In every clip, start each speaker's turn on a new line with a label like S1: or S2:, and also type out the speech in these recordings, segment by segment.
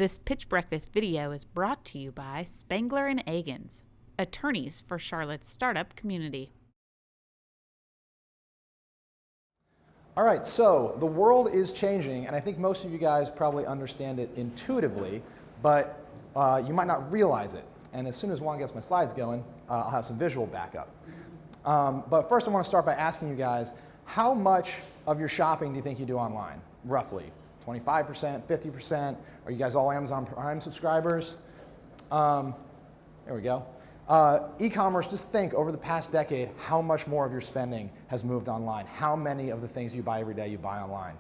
S1: This Pitch Breakfast video is brought to you by Spangler and Agins, attorneys for Charlotte's startup community.
S2: All right, so the world is changing, and I think most of you guys probably understand it intuitively, but you might not realize it. And as soon as Juan gets my slides going, I'll have some visual backup. But first I want to start by asking you guys, how much of your shopping do you think you do online, roughly? 25%, 50%? Are you guys all Amazon Prime subscribers? There we go. E-commerce, just think over the past decade, how much more of your spending has moved online? How many of the things you buy every day you buy online?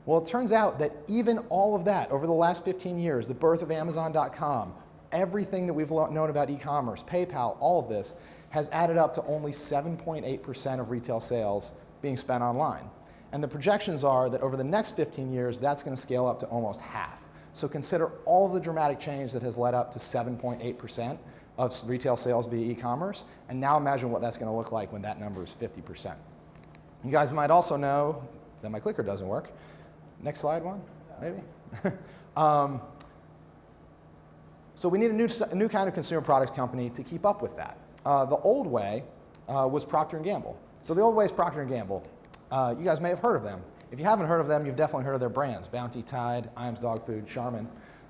S2: Well, it turns out that even all of that, over the last 15 years, the birth of Amazon.com, everything that we've known about e-commerce, PayPal, all of this, has added up to only 7.8% of retail sales being spent online. And the projections are that over the next 15 years, that's going to scale up to almost half. So consider all of the dramatic change that has led up to 7.8% of retail sales via e-commerce, and now imagine what that's going to look like when that number is 50%. You guys might also know that my clicker doesn't work. Next slide, one, maybe. So we need a new kind of consumer products company to keep up with that. The old way was Procter & Gamble. So the old way is Procter & Gamble. You guys may have heard of them. If you haven't heard of them, you've definitely heard of their brands: Bounty, Tide, Iams Dog Food, Charmin.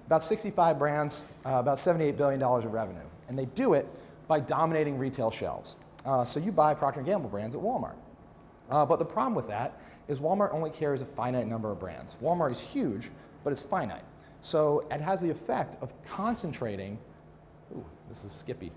S2: About 65 brands, about $78 billion of revenue. And they do it by dominating retail shelves. So you buy Procter & Gamble brands at Walmart. But the problem with that is Walmart only carries a finite number of brands. Walmart is huge, but it's finite. So it has the effect of concentrating, ooh, this is Skippy,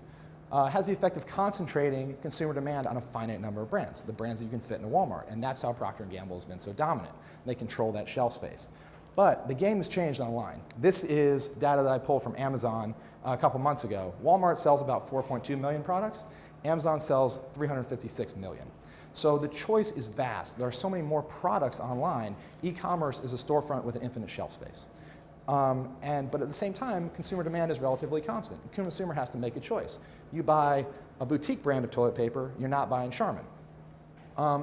S2: has the effect of concentrating consumer demand on a finite number of brands, the brands that you can fit in a Walmart. And that's how Procter & Gamble has been so dominant. They control that shelf space. But the game has changed online. This is data that I pulled from Amazon a couple months ago. Walmart sells about 4.2 million products. Amazon sells 356 million. So the choice is vast. There are so many more products online. E-commerce is a storefront with an infinite shelf space. But at the same time, consumer demand is relatively constant. The consumer has to make a choice. You buy a boutique brand of toilet paper, you're not buying Charmin.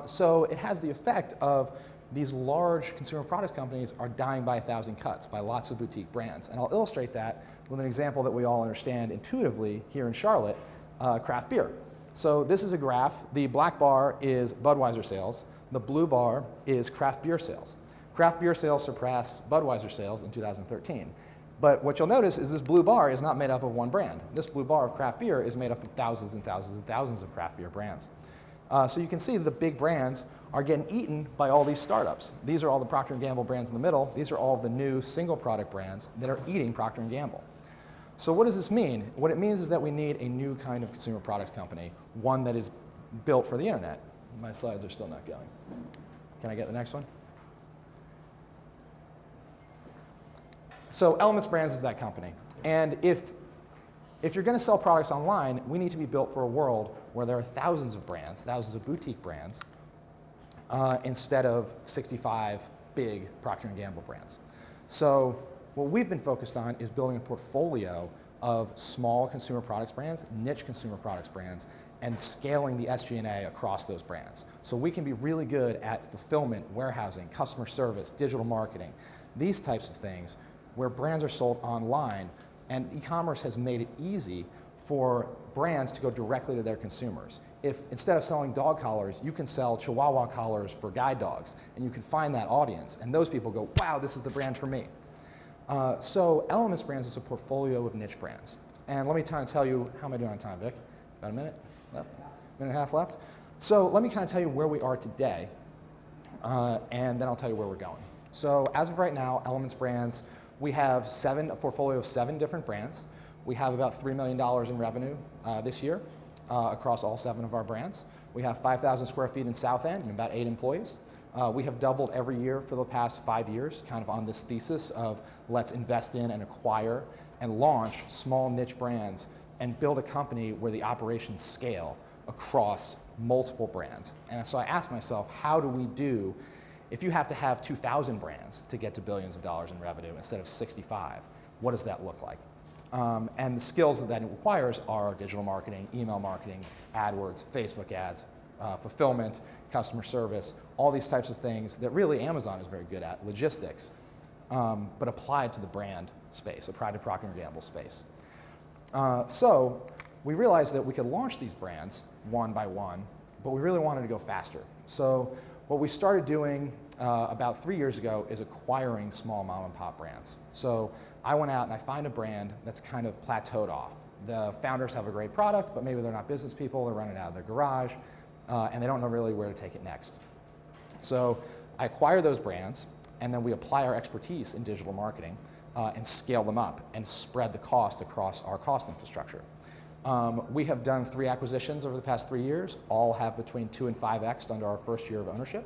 S2: So it has the effect of these large consumer products companies are dying by 1,000 cuts by lots of boutique brands. And I'll illustrate that with an example that we all understand intuitively here in Charlotte, craft beer. So this is a graph. The black bar is Budweiser sales. The blue bar is craft beer sales. Craft beer sales surpassed Budweiser sales in 2013. But what you'll notice is this blue bar is not made up of one brand. This blue bar of craft beer is made up of thousands and thousands and thousands of craft beer brands. So you can see the big brands are getting eaten by all these startups. These are all the Procter & Gamble brands in the middle. These are all of the new single product brands that are eating Procter & Gamble. So what does this mean? What it means is that we need a new kind of consumer products company, one that is built for the internet. My slides are still not going. Can I get the next one? So Elements Brands is that company. And if you're going to sell products online, we need to be built for a world where there are thousands of brands, thousands of boutique brands, instead of 65 big Procter & Gamble brands. So what we've been focused on is building a portfolio of small consumer products brands, niche consumer products brands, and scaling the SG&A across those brands. So we can be really good at fulfillment, warehousing, customer service, digital marketing, these types of things where brands are sold online. And e-commerce has made it easy for brands to go directly to their consumers. If instead of selling dog collars, you can sell Chihuahua collars for guide dogs, and you can find that audience, and those people go, wow, this is the brand for me. So Elements Brands is a portfolio of niche brands. And let me kind of tell you, how am I doing on time, Vic? About a minute left? Minute and a half left? So let me kind of tell you where we are today, and then I'll tell you where we're going. So as of right now, Elements Brands, we have a portfolio of 7 different brands. We have about $3 million in revenue this year across all 7 of our brands. We have 5,000 square feet in South End and about 8 employees. We have doubled every year for the past 5 years, kind of on this thesis of let's invest in and acquire and launch small niche brands and build a company where the operations scale across multiple brands. And so I asked myself, how do we do, if you have to have 2,000 brands to get to billions of dollars in revenue instead of 65, what does that look like? And the skills that requires are digital marketing, email marketing, AdWords, Facebook ads, fulfillment, customer service, all these types of things that really Amazon is very good at, logistics, but applied to the brand space, a Pride to Procter & Gamble space. So we realized that we could launch these brands one by one, but we really wanted to go faster. So what we started doing about 3 years ago is acquiring small mom and pop brands. So I went out and I find a brand that's kind of plateaued off. The founders have a great product, but maybe they're not business people, they're running out of their garage, and they don't know really where to take it next. So I acquire those brands, and then we apply our expertise in digital marketing and scale them up and spread the cost across our cost infrastructure. We have done 3 acquisitions over the past 3 years, all have between 2 and 5x under our first year of ownership.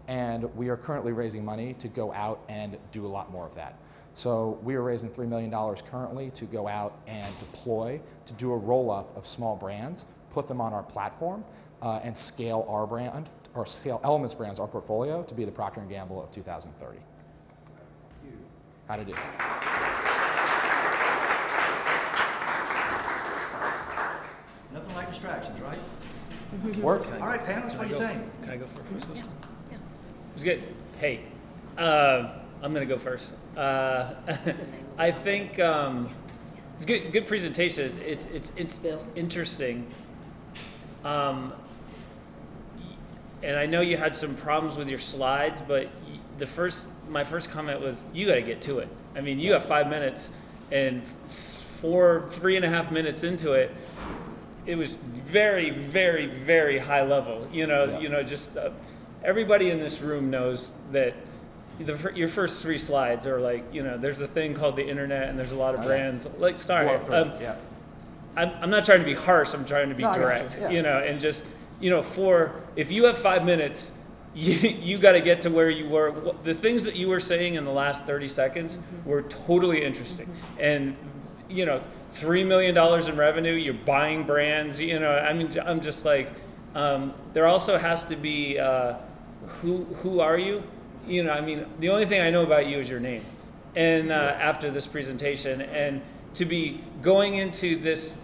S2: And we are currently raising money to go out and do a lot more of that. So we are raising $3 million currently to go out and deploy, to do a roll-up of small brands, put them on our platform, and scale our brand, or scale Elements brands, our portfolio, to be the Procter & Gamble of 2030. How to do?
S3: Nothing like distractions, right?
S2: Work?
S3: All right, panelists, what do you think?
S4: Can I go first?
S1: Yeah.
S4: It was good. Hey, I'm going to go first. I think it's good presentation. It's interesting. And I know you had some problems with your slides, but my first comment was, you got to get to it. I mean, you have 5 minutes, and 3.5 minutes into it, it was very, very, very high level. Just everybody in this room knows that your first 3 slides are like, there's a thing called the internet, and there's a lot of brands. Like, sorry, I'm not trying to be harsh. I'm trying to be direct. And just, if you have 5 minutes, you got to get to where you were. The things that you were saying in the last 30 seconds were totally interesting. And, $3 million in revenue, you're buying brands, I'm just like, there also has to be, who are you? The only thing I know about you is your name. And after this presentation, and to be going into this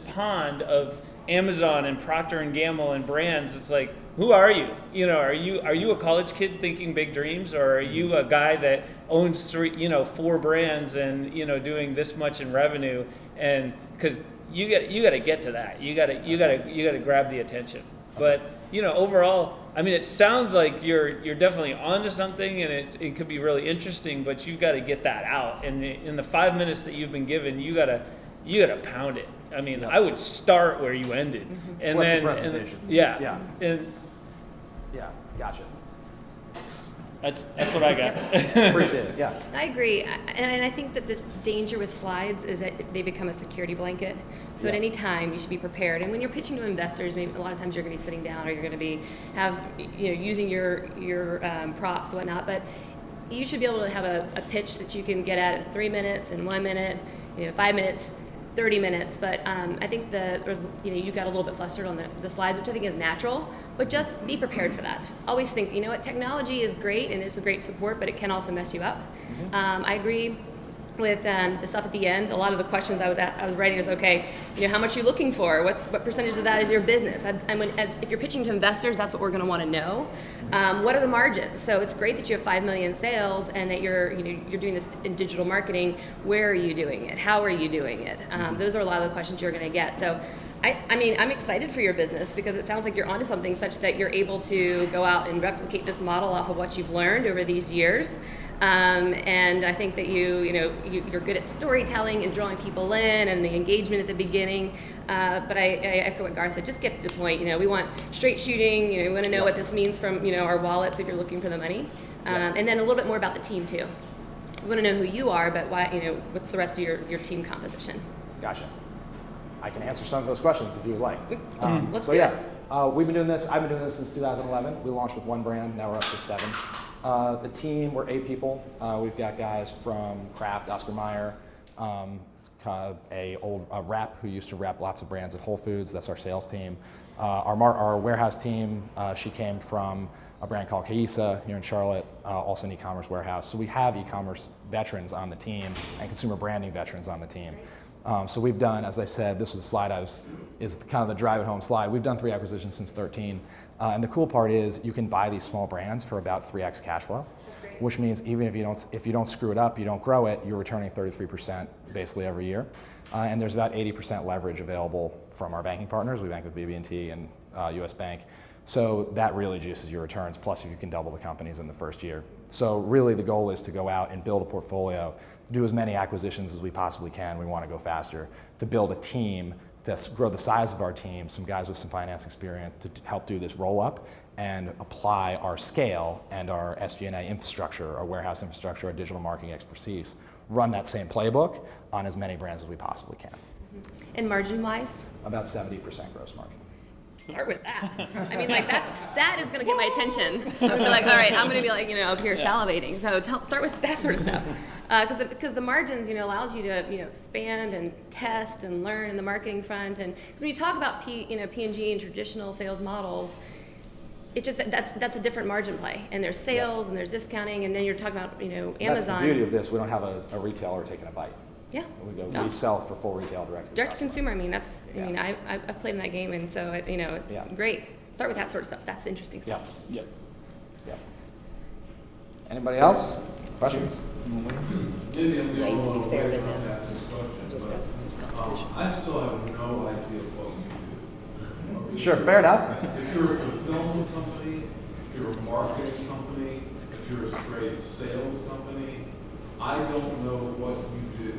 S4: pond of Amazon and Procter & Gamble and brands, it's like, who are you? Are you a college kid thinking big dreams, or are you a guy that owns 4 brands and doing this much in revenue? And because you got to get to that, you got to grab the attention. But overall, it sounds like you're definitely onto something, and it could be really interesting. But you've got to get that out, and in the 5 minutes that you've been given, you gotta pound it. I would start where you ended, and
S2: Flip
S4: then
S2: the presentation. Gotcha.
S4: That's what I got.
S2: Appreciate it. Yeah.
S5: I agree, and I think that the danger with slides is that they become a security blanket. So at any time, you should be prepared. And when you're pitching to investors, maybe a lot of times you're going to be sitting down, or you're going to be using your props and whatnot. But you should be able to have a pitch that you can get at in 3 minutes, in 1 minute, 5 minutes, 30 minutes, but I think you got a little bit flustered on the slides, which I think is natural, but just be prepared for that. Always think, technology is great and it's a great support, but it can also mess you up. I agree with the stuff at the end. A lot of the questions I was writing is, okay, how much are you looking for? What percentage of that is your business? If you're pitching to investors, that's what we're going to want to know. What are the margins? So it's great that you have 5 million sales and that you're doing this in digital marketing. Where are you doing it? How are you doing it? Those are a lot of the questions you're going to get. So I'm excited for your business, because it sounds like you're onto something such that you're able to go out and replicate this model off of what you've learned over these years. And I think that you're good at storytelling and drawing people in, and the engagement at the beginning. But I echo what Gar said. Just get to the point. We want straight shooting. We want to know what this means from our wallets if you're looking for the money, and then a little bit more about the team too. So we want to know who you are, but why? What's the rest of your team composition?
S2: Gotcha. I can answer some of those questions if you would like.
S5: Let's do it.
S2: We've been doing this. I've been doing this since 2011. We launched with 1 brand. Now we're up to 7. The team, we're 8 people. We've got guys from Kraft, Oscar Mayer, a rep who used to rep lots of brands at Whole Foods. That's our sales team. Our warehouse team, she came from a brand called Kaisa here in Charlotte, also an e-commerce warehouse. So we have e-commerce veterans on the team and consumer branding veterans on the team. So we've done, as I said, this was a slide is kind of the drive it home slide. We've done 3 acquisitions since 13. And the cool part is you can buy these small brands for about 3x cash flow. which means even if you don't screw it up, you don't grow it, you're returning 33% basically every year. And there's about 80% leverage available from our banking partners. We bank with BB&T and US Bank. So that really juices your returns, plus if you can double the companies in the first year. So really the goal is to go out and build a portfolio, do as many acquisitions as we possibly can. We want to go faster, to build a team, to grow the size of our team, some guys with some finance experience to help do this roll up and apply our scale and our SG&A infrastructure, our warehouse infrastructure, our digital marketing expertise, run that same playbook on as many brands as we possibly can.
S5: And margin-wise?
S2: About 70% gross margin.
S5: Start with that. I mean, like that is going to get my attention. I'm going to be like, all right, I'm going to be like, up here salivating. So start with that sort of stuff, because the margins, allows you to, expand and test and learn in the marketing front. And because when you talk about P&G and traditional sales models, it just that's a different margin play. And there's sales and there's discounting, and then you're talking about Amazon.
S2: That's the beauty of this. We don't have a retailer taking a bite.
S5: Yeah.
S2: We sell for full retail direct
S5: to consumer. I mean, I've played in that game, and so great. Start with that sort of stuff. That's interesting stuff.
S2: Yeah. Anybody else? Questions?
S6: Maybe I'm the only one away from asking this question, but I still have no idea what you do.
S2: Sure, fair enough.
S6: If you're a fulfillment company, if you're a marketing company, if you're a straight sales company, I don't know what you do.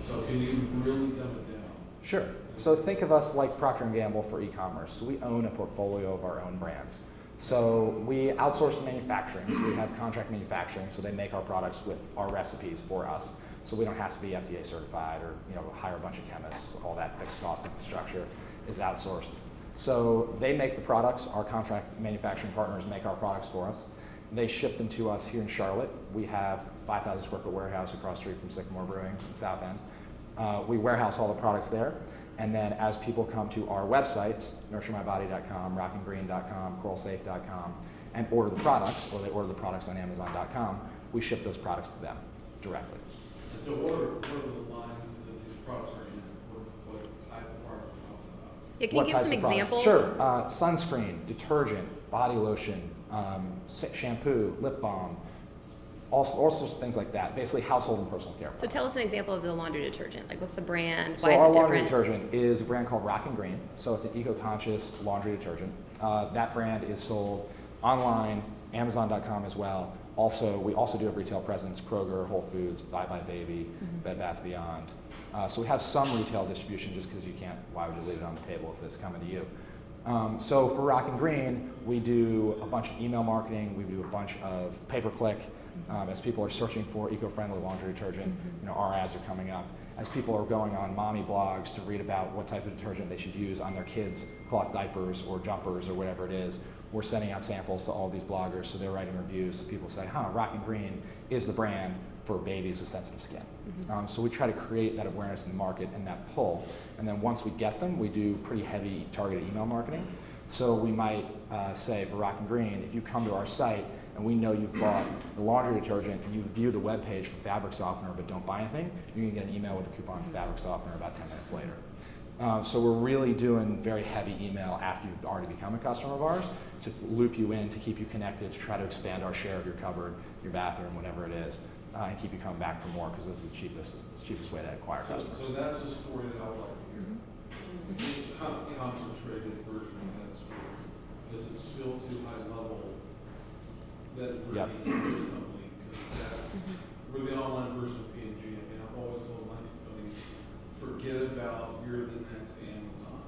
S6: So can you really dumb it down?
S2: Sure. So think of us like Procter & Gamble for e-commerce. So we own a portfolio of our own brands. So we outsource manufacturing. So we have contract manufacturing. So they make our products with our recipes for us. So we don't have to be FDA certified or hire a bunch of chemists. All that fixed cost infrastructure is outsourced. So they make the products. Our contract manufacturing partners make our products for us. They ship them to us here in Charlotte. We have 5,000 square foot warehouse across the street from Sycamore Brewing in South End. We warehouse all the products there, and then as people come to our websites, nurturemybody.com, rockandgreen.com, coralsafe.com, and order the products, or they order the products on amazon.com, we ship those products to them directly.
S6: And so what are the lines that these products are in? What type of products are you talking about?
S5: Yeah, can you give some examples?
S2: Sure. Sunscreen, detergent, body lotion, shampoo, lip balm, all sorts of things like that. Basically, household and personal care products.
S5: So tell us an example of the laundry detergent. Like, what's the brand?
S2: So
S5: why is
S2: our
S5: it different?
S2: laundry detergent is a brand called Rock and Green. So it's an eco-conscious laundry detergent. That brand is sold online, Amazon.com as well. We also do have retail presence: Kroger, Whole Foods, Bye Bye Baby, Bed Bath Beyond. So we have some retail distribution, just because you can't. Why would you leave it on the table if it's coming to you? So for Rock and Green, we do a bunch of email marketing. We do a bunch of pay-per-click. As people are searching for eco-friendly laundry detergent, our ads are coming up. As people are going on mommy blogs to read about what type of detergent they should use on their kids' cloth diapers or jumpers or whatever it is, we're sending out samples to all these bloggers, so they're writing reviews. So people say, Rock and Green is the brand for babies with sensitive skin. So we try to create that awareness in the market and that pull. And then once we get them, we do pretty heavy targeted email marketing. So we might say for Rock and Green, if you come to our site and we know you've bought the laundry detergent and you view the webpage for fabric softener but don't buy anything, you can get an email with a coupon for fabric softener about 10 minutes later. So we're really doing very heavy email after you've already become a customer of ours to loop you in, to keep you connected, to try to expand our share of your cupboard, your bathroom, whatever it is, and keep you coming back for more, because it's the cheapest way to acquire customers.
S6: So that's the story that I would like to hear. Concentrated version of that story. Is it still too high level that we're the e-commerce company? Because we're the online version of P&G. I mean, I've always told my companies, forget about you're the next Amazon.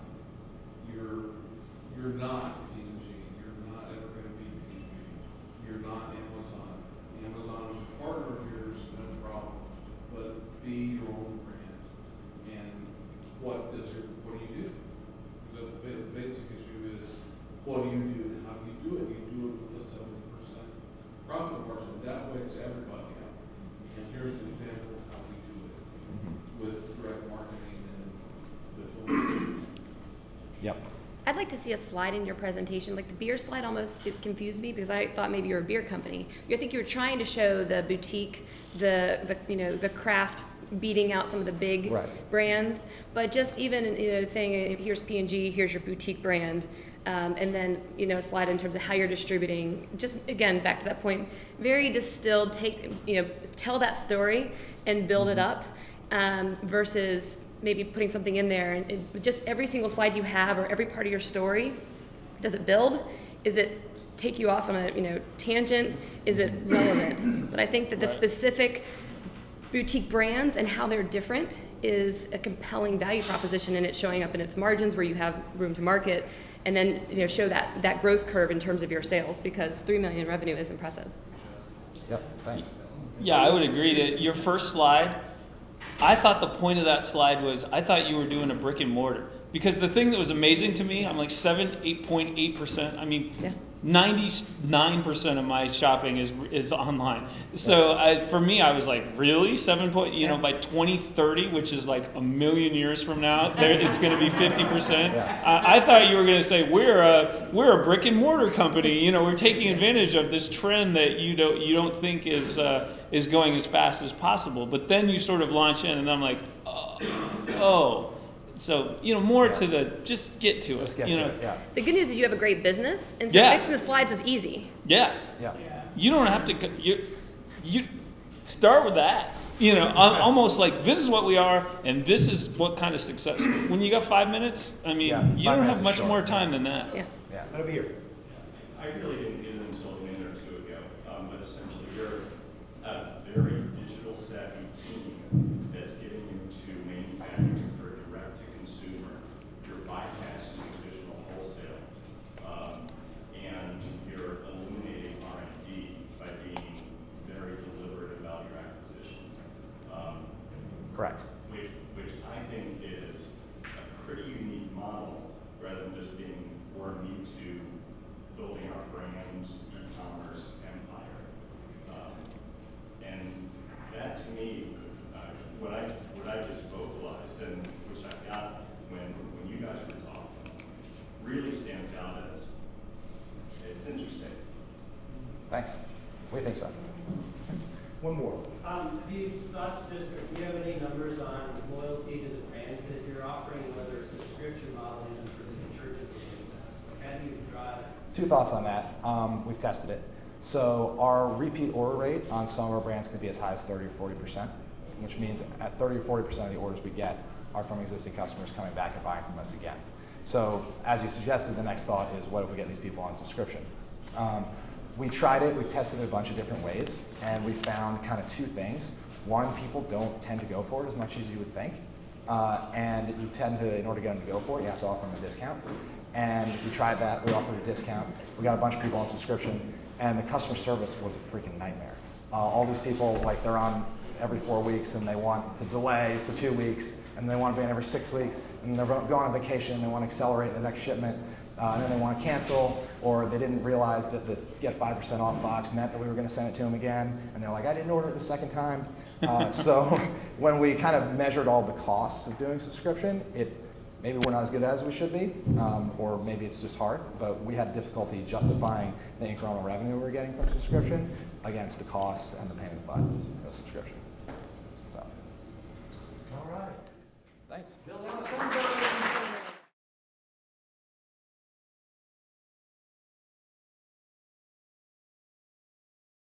S6: You're not P&G. You're not ever going to be P&G. You're not Amazon. Amazon is a partner of yours, no problem. But be your own brand. And what do you do? The basic issue is, what do you do and how do you do it? You do it with a 70% profit margin. That wakes everybody up. And here's an example of how we do it with direct marketing and fulfillment.
S2: Yep.
S5: I'd like to see a slide in your presentation. Like the beer slide it confused me, because I thought maybe you're a beer company. I think you were trying to show the boutique, the craft beating out some of the big
S2: Right.
S5: brands, but just even saying here's P&G, here's your boutique brand, and then a slide in terms of how you're distributing. Just again back to that point, very distilled. Tell that story and build it up, versus maybe putting something in there and just every single slide you have or every part of your story. Does it build? Is it take you off on a tangent? Is it relevant? But I think that the specific boutique brands and how they're different is a compelling value proposition, and it's showing up in its margins where you have room to market, and then show that growth curve in terms of your sales, because $3 million in revenue is impressive.
S2: Yep, thanks.
S4: Yeah, I would agree that your first slide, I thought the point of that slide was, I thought you were doing a brick and mortar. Because the thing that was amazing to me, I'm like 8.8%. I mean,
S5: Yeah.
S4: 99% of my shopping is online. So for me, I was like, really? By 2030, which is like a million years from now, it's going to be 50%.
S2: Yeah.
S4: I thought you were going to say we're a brick and mortar company. We're taking advantage of this trend that you don't think is going as fast as possible. But then you sort of launch in, and I'm like, oh. So, more to the, just get to it.
S2: Let's get to it, yeah.
S5: The good news is you have a great business, and so
S4: Yeah.
S5: fixing the slides is easy.
S4: Yeah.
S2: Yeah.
S4: You don't have to, you start with that. Almost like this is what we are, and this is what kind of success. When you got 5 minutes,
S2: Yeah,
S4: you
S2: 5
S4: don't
S2: minutes
S4: have
S2: is
S4: much
S2: short.
S4: more time than that.
S5: Yeah.
S2: Yeah, that'll be here.
S7: I really didn't get it until a minute or two ago, but essentially you're a very digital savvy team that's getting into manufacturing for direct to consumer. You're bypassing traditional wholesale, and you're eliminating R&D by being very deliberate about your acquisitions.
S2: Correct.
S7: Which I think is a pretty unique model, rather than just being we're me to building our brand e-commerce empire. And that to me, what I just vocalized, and which I got when you guys were talking, really stands out as it's interesting.
S2: Thanks. We think so. One more.
S8: Have you thought do you have any numbers on loyalty to the brands that you're offering, whether it's a subscription model even for the detergent business? Like, how do you drive?
S2: 2 thoughts on that. We've tested it. So our repeat order rate on some of our brands can be as high as 30 or 40%, which means at 30 or 40% of the orders we get are from existing customers coming back and buying from us again. So as you suggested, the next thought is, what if we get these people on subscription? We tried it, we've tested it a bunch of different ways, and we found kind of 2 things. One, people don't tend to go for it as much as you would think. And you tend to, in order to get them to go for it, you have to offer them a discount. And we tried that, we offered a discount. We got a bunch of people on subscription, and the customer service was a freaking nightmare. All these people, they're on every 4 weeks, and they want to delay for 2 weeks, and they want to be on every 6 weeks, and they're going on vacation, they want to accelerate the next shipment. And then they want to cancel, or they didn't realize that the get 5% off box meant that we were going to send it to them again, and they're like, I didn't order it the second time. So when we kind of measured all the costs of doing subscription, maybe we're not as good as we should be, or maybe it's just hard, but we had difficulty justifying the incremental revenue we were getting from subscription against the costs and the payment by the subscription. So.
S3: All right.
S2: Thanks.
S3: Bill,